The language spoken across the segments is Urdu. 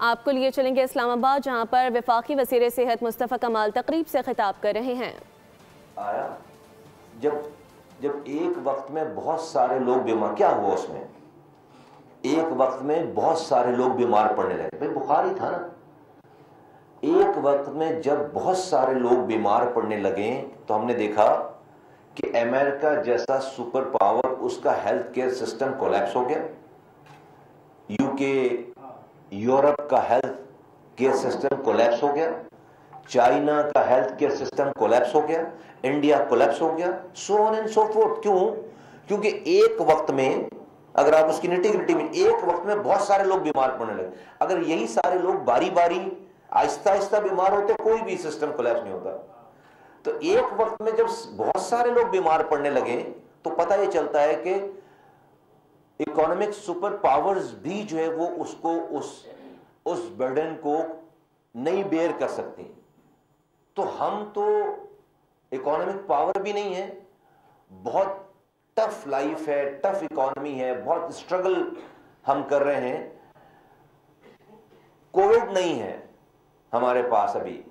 آپ کو لیے چلیں گے اسلام آباد، جہاں پر وفاقی وزیر صحت مصطفیٰ کمال تقریب سے خطاب کر رہے ہیں۔ آیا جب ایک وقت میں بہت سارے لوگ بیمار، کیا ہوا اس میں؟ ایک وقت میں بہت سارے لوگ بیمار پڑنے لگے، بھائی بخار ہی تھا نا۔ ایک وقت میں جب بہت سارے لوگ بیمار پڑنے لگے تو ہم نے دیکھا کہ امریکہ جیسا سپر پاور، اس کا ہیلتھ کیئر سسٹم کولیپس ہو گیا۔ یو کے، یورپ کا ہیلتھ کیئر سسٹم کولیپس ہو گیا، چائنا کا ہیلتھ کیئر سسٹم کولیپس ہو گیا، انڈیا کولیپس ہو گیا، سو آن اینڈ سو فورتھ۔ کیوں؟ کیونکہ ایک وقت میں، اگر آپ اس کی نٹی گریٹی میں، ایک وقت میں بہت سارے لوگ بیمار پڑنے لگے۔ اگر یہی سارے لوگ باری باری آہستہ آہستہ بیمار ہوتے، کوئی بھی سسٹم کولیپس نہیں ہوتا۔ تو ایک وقت میں جب بہت سارے لوگ بیمار پڑنے لگے تو پتہ یہ چلتا ہے کہ اکانومک سپر پاورز بھی جو ہے وہ اس برڈن کو نہیں بیئر کر سکتی۔ تو ہم تو اکانومک پاور بھی نہیں ہے، بہت ٹف لائف ہے، ٹف اکانومی ہے، بہت اسٹرگل ہم کر رہے ہیں۔ کووڈ نہیں ہے ہمارے پاس ابھی،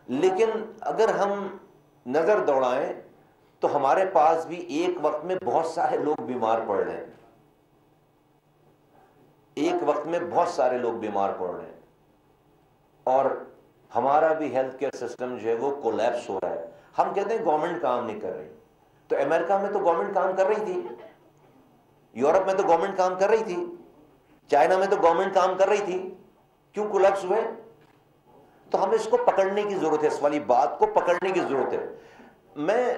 لیکن اگر ہم نظر دوڑائیں تو ہمارے پاس بھی ایک وقت میں بہت سارے لوگ بیمار پڑ رہے ہیں، ایک وقت میں بہت سارے لوگ بیمار پڑ رہے ہیں، اور ہمارا بھی ہیلتھ کیئر سسٹم جو ہے وہ کولیپس ہو رہا ہے۔ ہم کہتے ہیں گورنمنٹ کام نہیں کر رہی، تو امریکہ میں تو گورنمنٹ کام کر رہی تھی، یورپ میں تو گورنمنٹ کام کر رہی تھی، چائنا میں تو گورنمنٹ کام کر رہی تھی، کیوں کولیپس ہوئے؟ تو ہمیں اس کو پکڑنے کی ضرورت ہے، اس والی بات کو پکڑنے کی ضرورت ہے۔ میں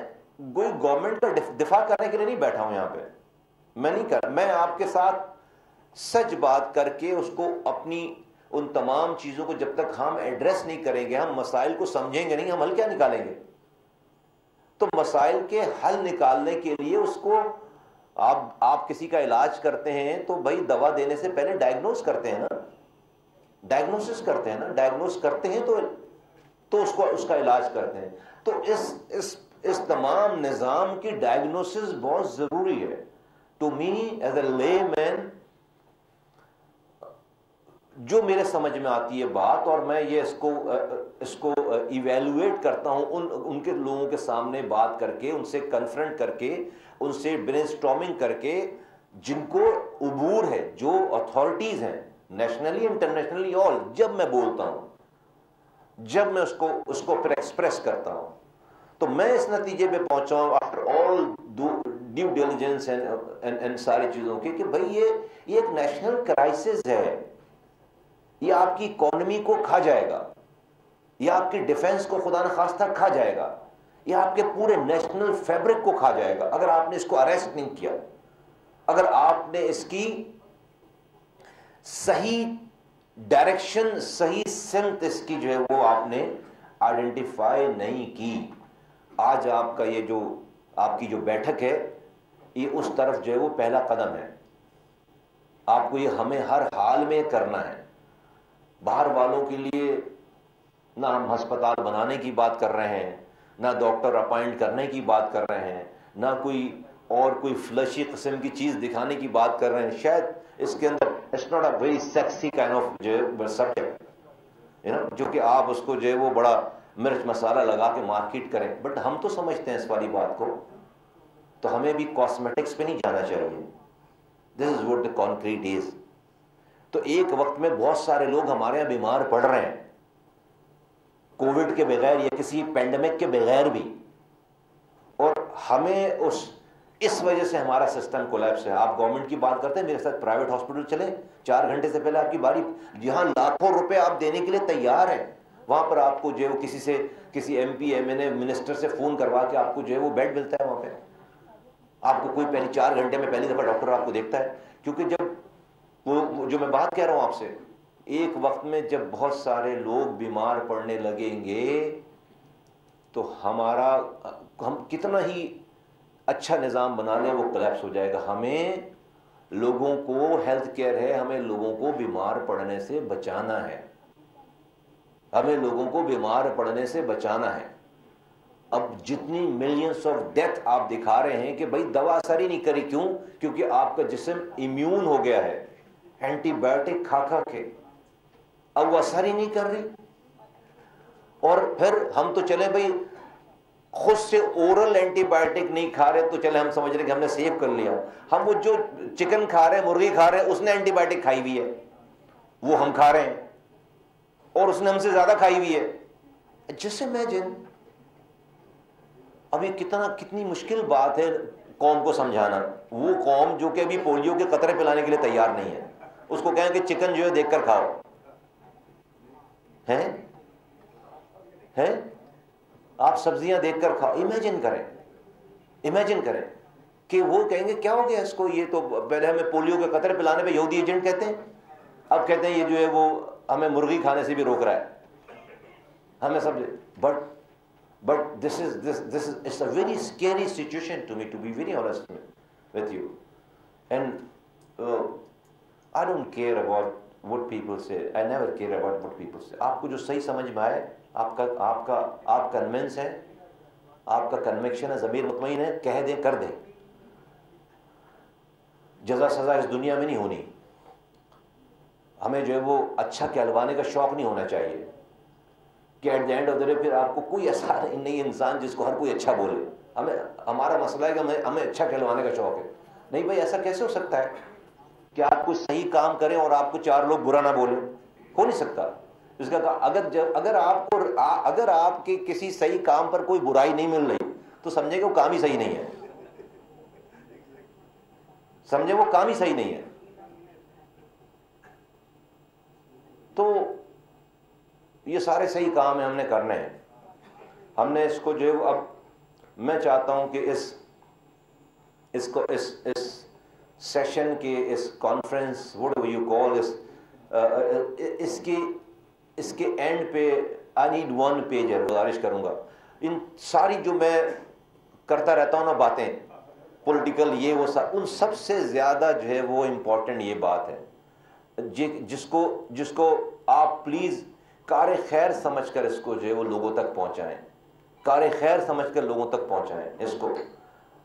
کوئی گورنمنٹ کا دفاع کرنے کے لیے نہیں بیٹھا ہوں یہاں پہ، میں آپ کے ساتھ سچ بات کر کے اس کو، اپنی ان تمام چیزوں کو جب تک ہم ایڈریس نہیں کریں گے، ہم مسائل کو سمجھیں گے نہیں، ہم حل کیا نکالیں گے؟ تو مسائل کے حل نکالنے کے لیے اس کو آپ کسی کا علاج کرتے ہیں تو بھائی دوا دینے سے پہلے ڈائگنوز کرتے ہیں نا، ڈائگنوسس کرتے ہیں نا، ڈائگنوز کرتے ہیں تو اس کا علاج کرتے ہیں۔ تو اس تمام نظام کی ڈائگنوسس بہت ضروری ہے۔ ٹو می ایز اے لے مین، جو میرے سمجھ میں آتی ہے بات، اور میں یہ اس کو ایویلویٹ کرتا ہوں ان کے لوگوں کے سامنے بات کر کے، ان سے کنفرنٹ کر کے، ان سے برین اسٹارمنگ کر کے، جن کو عبور ہے، جو اتھارٹیز ہیں نیشنلی انٹرنیشنلی، اور جب میں بولتا ہوں، جب میں اس کو پھر ایکسپریس کرتا ہوں، تو میں اس نتیجے پہ پہنچا ہوں after all due diligence and ساری چیزوں کی، کہ بھائی یہ ایک نیشنل کرائسس ہے، یہ آپ کی اکانومی کو کھا جائے گا، یہ آپ کی ڈیفنس کو خدا نخواستہ کھا جائے گا، یہ آپ کے پورے نیشنل فیبرک کو کھا جائے گا اگر آپ نے اس کو اریسٹ نہیں کیا، اگر آپ نے اس کی صحیح ڈائریکشن، صحیح سمت اس کی جو ہے وہ آپ نے آئیڈینٹیفائی نہیں کی۔ آج آپ کا یہ جو آپ کی جو بیٹھک ہے، یہ اس طرف جو ہے وہ پہلا قدم ہے۔ آپ کو یہ ہمیں ہر حال میں کرنا ہے۔ باہر والوں کے لیے نہ ہم ہسپتال بنانے کی بات کر رہے ہیں، نہ ڈاکٹر اپائنٹ کرنے کی بات کر رہے ہیں، نہ کوئی فلشی قسم کی چیز دکھانے کی بات کر رہے ہیں۔ شاید اس کے اندر it's not a very sexy kind of جو ہے سبجیکٹ، جو کہ آپ اس کو جو ہے وہ بڑا مرچ مسالہ لگا کے مارکیٹ کریں، بٹ ہم تو سمجھتے ہیں اس والی بات کو، تو ہمیں بھی کاسمیٹکس پہ نہیں جانا چاہیے۔ دس از واٹ دا کانکریٹ از۔ تو ایک وقت میں بہت سارے لوگ ہمارے یہاں بیمار پڑ رہے ہیں، کووڈ کے بغیر یا کسی پینڈیمک کے بغیر بھی، اور ہمیں اس وجہ سے ہمارا سسٹم کولیپس ہے۔ آپ گورنمنٹ کی بات کرتے ہیں، میرے ساتھ پرائیویٹ ہاسپٹل چلیں، 4 گھنٹے سے پہلے آپ کی باری، جہاں لاکھوں روپے آپ دینے کے لیے تیار ہیں، وہاں پر آپ کو جو ہے وہ کسی M P M N a minister سے فون کروا کے آپ کو جو ہے وہ بیڈ ملتا ہے وہاں پہ۔ آپ کو کوئی پہلی 4 گھنٹے میں پہلی دفعہ ڈاکٹر آپ کو دیکھتا ہے، کیونکہ جب وہ جو میں بات کہہ رہا ہوں آپ سے، ایک وقت میں جب بہت سارے لوگ بیمار پڑنے لگیں گے تو ہم کتنا ہی اچھا نظام بنا لیں وہ کولیپس ہو جائے گا۔ ہمیں لوگوں کو ہیلتھ کیئر ہے، ہمیں لوگوں کو بیمار پڑنے سے بچانا ہے، ہمیں لوگوں کو بیمار پڑنے سے بچانا ہے۔ اب جتنی ملینز آف ڈیتھ آپ دکھا رہے ہیں کہ بھائی دوا اثر ہی نہیں کری، کیوں؟ کیونکہ آپ کا جسم امیون ہو گیا ہے اینٹی بایوٹک کھا کھا کے۔ اب وہ اثر ہی نہیں کر رہی. اور پھر ہم تو چلے بھائی خود سے اورل اینٹی بایوٹک نہیں کھا رہے تو چلے ہم سمجھ رہے کہ ہم نے سیو کر لیا. ہم وہ جو چکن کھا رہے ہیں, مرغی کھا رہے ہیں, اس نے اینٹی بایوٹک کھائی ہوئی ہے, وہ ہم کھا رہے ہیں اور اس نے ہم سے زیادہ کھائی ہوئی ہے. جس امیجن اب یہ کتنی مشکل بات ہے قوم کو سمجھانا. وہ قوم جو کہ ابھی پولیو کے قطرے پلانے کے لیے تیار نہیں ہے, اس کو کہیں کہ چکن جو ہے دیکھ کر کھاؤ. ہیں آپ سبزیاں دیکھ کر کھاؤ. امیجن کریں کہ وہ کہیں گے کیا ہو گیا اس کو, یہ تو پہلے ہمیں پولیو کے قطرے پلانے پہ یہودی ایجنٹ کہتے ہیں, اب کہتے ہیں یہ جو ہے وہ ہمیں مرغی کھانے سے بھی روک رہا ہے. ہمیں سب but this is it's a very scary situation to me, to be very honest with you. And I don't care about what people say. I never care about what people say. آپ کو جو صحیح سمجھ میں آئے, آپ کنونس ہے, آپ کا کنوکشن ہے, ضمیر مطمئن ہے, کہہ دیں کر دیں. جزا سزا اس دنیا میں نہیں ہونی. ہمیں جو ہے وہ اچھا کہلوانے کا شوق نہیں ہونا چاہیے کہ at the end of the day پھر آپ کو کوئی ایسا نہیں انسان جس کو ہر کوئی اچھا بولے. ہمارا مسئلہ ہے کہ ہمیں اچھا کہلوانے کا شوق ہے. نہیں بھائی, ایسا کیسے ہو سکتا ہے کہ آپ کوئی صحیح کام کریں اور آپ کو 4 لوگ برا نہ بولیں؟ ہو نہیں سکتا. اس کا اگر آپ کے کسی صحیح کام پر کوئی برائی نہیں مل رہی تو سمجھے کہ وہ کام ہی صحیح نہیں ہے. سمجھے وہ کام ہی صحیح نہیں ہے. تو یہ سارے صحیح کام ہیں, ہم نے کرنے ہیں. ہم نے اس کو جو ہے اب میں چاہتا ہوں کہ اس سیشن کے, اس conference whatever you call, اس کے اینڈ پہ آئی نیڈ 1 پیج ہے. گزارش کروں گا ان ساری جو میں کرتا رہتا ہوں نا باتیں پولیٹیکل یہ وہ سب, ان سب سے زیادہ جو ہے وہ امپورٹنٹ یہ بات ہے جس کو آپ پلیز کار خیر سمجھ کر اس کو جو ہے وہ لوگوں تک پہنچائیں. کار خیر سمجھ کر لوگوں تک پہنچائیں اس کو,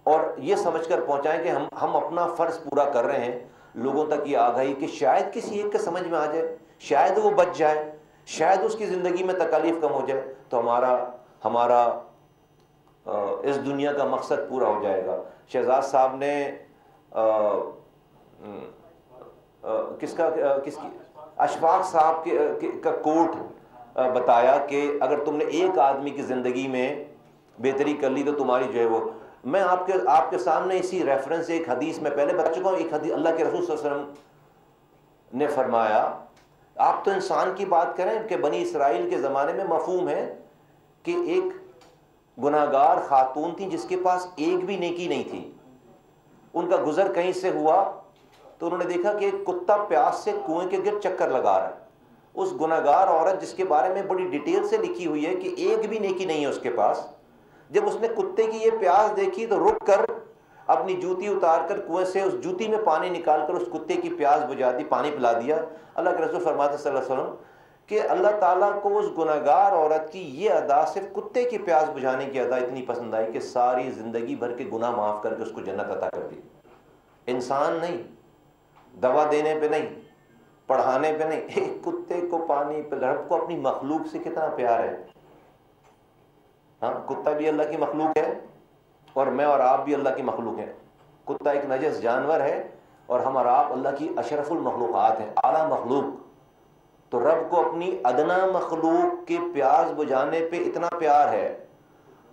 اور یہ سمجھ کر پہنچائیں کہ ہم اپنا فرض پورا کر رہے ہیں لوگوں تک یہ آگاہی کہ شاید کسی ایک کے سمجھ میں آ جائے, شاید وہ بچ جائے, شاید اس کی زندگی میں تکالیف کم ہو جائے, تو ہمارا اس دنیا کا مقصد پورا ہو جائے گا. شہزاد صاحب نے کس کی اشفاق صاحب کا کوٹ بتایا کہ اگر تم نے ایک آدمی کی زندگی میں بہتری کر لی تو تمہاری جو ہے وہ, میں آپ کے سامنے اسی ریفرنس ایک حدیث میں پہلے بتا چکا ہوں. ایک حدیث اللہ کے رسول صلی اللہ علیہ وسلم نے فرمایا, آپ تو انسان کی بات کریں کہ بنی اسرائیل کے زمانے میں مفہوم ہے کہ ایک گناہگار خاتون تھی جس کے پاس ایک بھی نیکی نہیں تھی. ان کا گزر کہیں سے ہوا تو انہوں نے دیکھا کہ ایک کتا پیاس سے کنویں کے گرد چکر لگا رہا ہے. اس گناہگار عورت جس کے بارے میں بڑی ڈیٹیل سے لکھی ہوئی ہے کہ ایک بھی نیکی نہیں ہے اس کے پاس, جب اس نے کتے کی یہ پیاس دیکھی تو رک کر اپنی جوتی اتار کر کنویں سے اس جوتی میں پانی نکال کر اس کتے کی پیاس بجھا دی, پانی پلا دیا. اللہ کے رسول فرماتے صلی اللہ علیہ وسلم کہ اللہ تعالیٰ کو اس گناہگار عورت کی یہ ادا, صرف کتے کی پیاس بجھانے کی ادا اتنی پسند آئی کہ ساری زندگی بھر کے گناہ معاف کر کے اس کو جنت عطا کر دی. انسان نہیں, دوا دینے پہ نہیں, پڑھانے پہ نہیں, ایک کتے کو پانی پہ. رب کو اپنی مخلوق سے کتنا پیار ہے. ہاں, کتا بھی اللہ کی مخلوق ہے اور میں اور آپ بھی اللہ کی مخلوق ہیں. کتا ایک نجس جانور ہے اور ہم اور آپ اللہ کی اشرف المخلوقات ہیں, اعلیٰ مخلوق. تو رب کو اپنی ادنا مخلوق کے پیاس بجھانے پہ اتنا پیار ہے,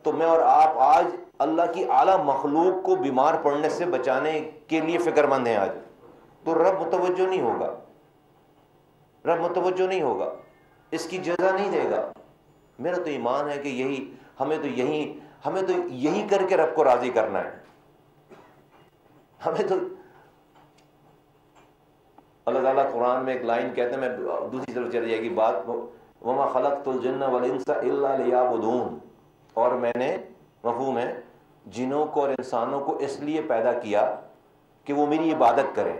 تو میں اور آپ آج اللہ کی اعلیٰ مخلوق کو بیمار پڑنے سے بچانے کے لیے فکر مند ہیں آج. تو رب متوجہ نہیں ہوگا, رب متوجہ نہیں ہوگا, اس کی جزا نہیں دے گا. میرا تو ایمان ہے کہ ہمیں تو یہی کر کے رب کو راضی کرنا ہے. ہمیں تو اللہ تعالیٰ قرآن میں ایک لائن کہتے ہیں, میں دوسری طرف چلی جائے گی بات, وَمَا خَلَقْتُ الْجِنَّ وَالْإِنسَ إِلَّا لِيَعْبُدُونَ, اور میں نے, مفہوم ہے, جنوں کو اور انسانوں کو اس لیے پیدا کیا کہ وہ میری عبادت کریں.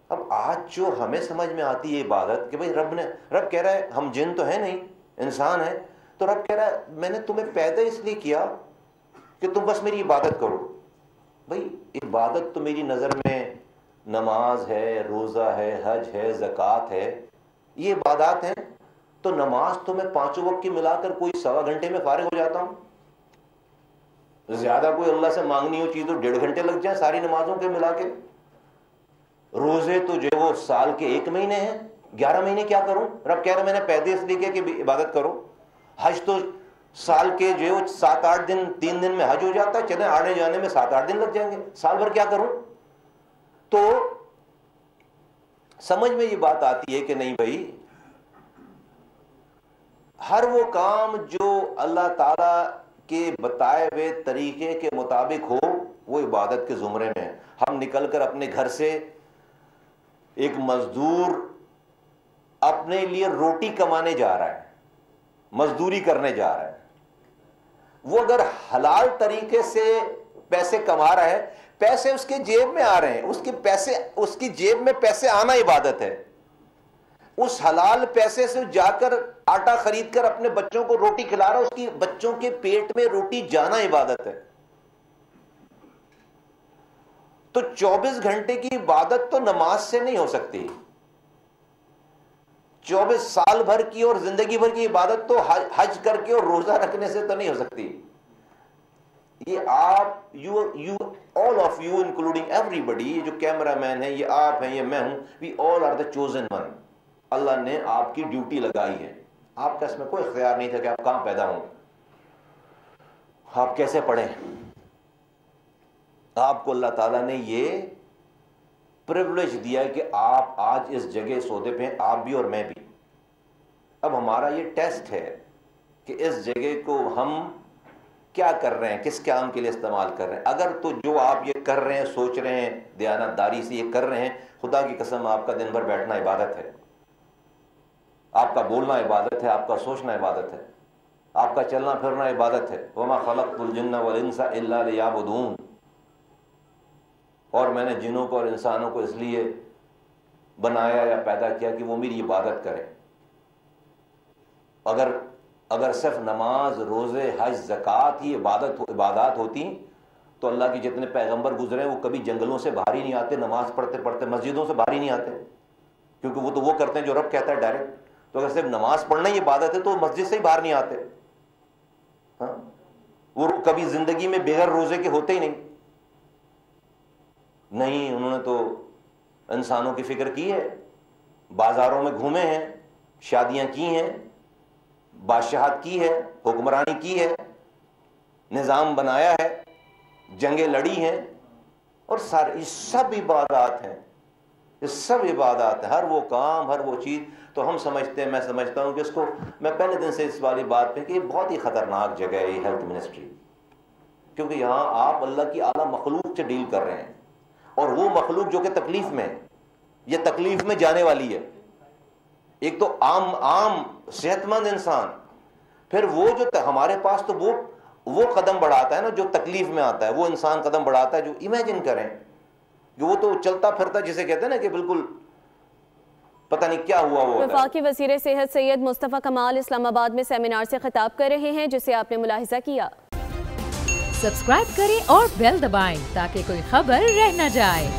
اب آج جو ہمیں سمجھ میں آتی ہے عبادت کہ بھئی رب کہہ رہا ہے ہم جن تو ہیں نہیں, انسان ہیں, تو رب کہہ رہا ہے میں نے تمہیں پیدا اس لیے کیا کہ تم بس میری عبادت کرو. بھئی عبادت تو میری نظر میں نماز ہے, روزہ ہے, حج ہے, زکوٰۃ ہے, یہ عبادات ہیں. تو نماز تو میں 5 وقت کی ملا کر کوئی 1.25 گھنٹے میں فارغ ہو جاتا ہوں. زیادہ کوئی اللہ سے مانگنی ہو چیز تو 1.5 گھنٹے لگ جائیں ساری نمازوں کے ملا کے. روزے تو جو وہ سال کے 1 مہینے ہیں, 11 مہینے کیا کروں؟ رب کہہ رہے میں نے پیدے اس لیے کہ عبادت کرو. حج تو سال کے جو 7-8 دن 3 دن میں حج ہو جاتا ہے, چلیں آنے جانے میں 7-8 دن لگ جائیں گے, سال بھر کیا کروں؟ تو سمجھ میں یہ بات آتی ہے کہ نہیں بھائی, ہر وہ کام جو اللہ تعالی کے بتائے ہوئے طریقے کے مطابق ہو وہ عبادت کے زمرے میں ہے. ہم نکل کر اپنے گھر سے ایک مزدور اپنے لیے روٹی کمانے جا رہا ہے, مزدوری کرنے جا رہا ہے, وہ اگر حلال طریقے سے پیسے کما رہا ہے, پیسے اس کے جیب میں آ رہے ہیں, اس کی جیب میں پیسے آنا عبادت ہے. اس حلال پیسے سے جا کر آٹا خرید کر اپنے بچوں کو روٹی کھلا رہا ہے, اس کی بچوں کے پیٹ میں روٹی جانا عبادت ہے. تو 24 گھنٹے کی عبادت تو نماز سے نہیں ہو سکتی. 24 سال بھر کی اور زندگی بھر کی عبادت تو حج کر کے اور روزہ رکھنے سے تو نہیں ہو سکتی. یہ آپ all of you including everybody, یہ جو کیمرہ مین ہے, یہ آپ ہیں, یہ میں ہوں, we all are the chosen one. اللہ نے آپ کی ڈیوٹی لگائی ہے. آپ کا اس میں کوئی اختیار نہیں تھا کہ آپ کہاں پیدا ہوں, آپ کیسے پڑھیں. آپ کو اللہ تعالیٰ نے یہ پریولیج دیا ہے کہ آپ آج اس جگہ سودے پہ ہیں, آپ بھی اور میں بھی. اب ہمارا یہ ٹیسٹ ہے کہ اس جگہ کو ہم کیا کر رہے ہیں, کس کام کے لیے استعمال کر رہے ہیں. اگر تو جو آپ یہ کر رہے ہیں, سوچ رہے ہیں, دیانتداری سے یہ کر رہے ہیں, خدا کی قسم آپ کا دن بھر بیٹھنا عبادت ہے, آپ کا بولنا عبادت ہے, آپ کا سوچنا عبادت ہے, آپ کا چلنا پھرنا عبادت ہے. وَمَا خَلَقْتُ الْجِنَّ وَالْإِنسَ إِلَّا لِيَعْبُدُونِ. اور میں نے جنوں کو اور انسانوں کو اس لیے بنایا یا پیدا کیا کہ وہ میری عبادت کریں. اگر صرف نماز, روزے, حج, زکوٰۃ ہی عبادات ہوتی تو اللہ کے جتنے پیغمبر گزرے ہیں وہ کبھی جنگلوں سے باہر ہی نہیں آتے, نماز پڑھتے پڑھتے مسجدوں سے باہر ہی نہیں آتے, کیونکہ وہ تو وہ کرتے ہیں جو رب کہتا ہے ڈائریکٹ. تو اگر صرف نماز پڑھنا ہی عبادت ہے تو مسجد سے ہی باہر نہیں آتے. ہاں, وہ کبھی زندگی میں بغیر روزے کے ہوتے ہی نہیں. نہیں, انہوں نے تو انسانوں کی فکر کی ہے, بازاروں میں گھومے ہیں, شادیاں کی ہیں, بادشاہت کی ہے, حکمرانی کی ہے, نظام بنایا ہے, جنگیں لڑی ہیں, اور سارے یہ سب عبادات ہیں. یہ سب عبادات ہیں, ہر وہ کام, ہر وہ چیز. تو ہم سمجھتے ہیں, میں سمجھتا ہوں کہ اس کو, میں پہلے دن سے اس والی بات پہ کہ یہ بہت ہی خطرناک جگہ ہے یہ ہیلتھ منسٹری, کیونکہ یہاں آپ اللہ کی اعلیٰ مخلوق سے ڈیل کر رہے ہیں, اور وہ مخلوق جو کہ تکلیف میں, یہ تکلیف میں جانے والی ہے. ایک تو عام صحت مند انسان, پھر وہ جو ہمارے پاس تو وہ قدم بڑھاتا ہے نا جو تکلیف میں آتا ہے, وہ انسان قدم بڑھاتا ہے جو امیجن کریں کہ وہ تو چلتا پھرتا جسے کہتے ہیں نا کہ بالکل پتہ نہیں کیا ہوا وہ. وفاقی وزیر صحت سید مصطفیٰ کمال اسلام آباد میں سیمینار سے خطاب کر رہے ہیں, جسے آپ نے ملاحظہ کیا. سبسکرائب کریں اور بیل دبائیں تاکہ کوئی خبر رہ نہ جائے.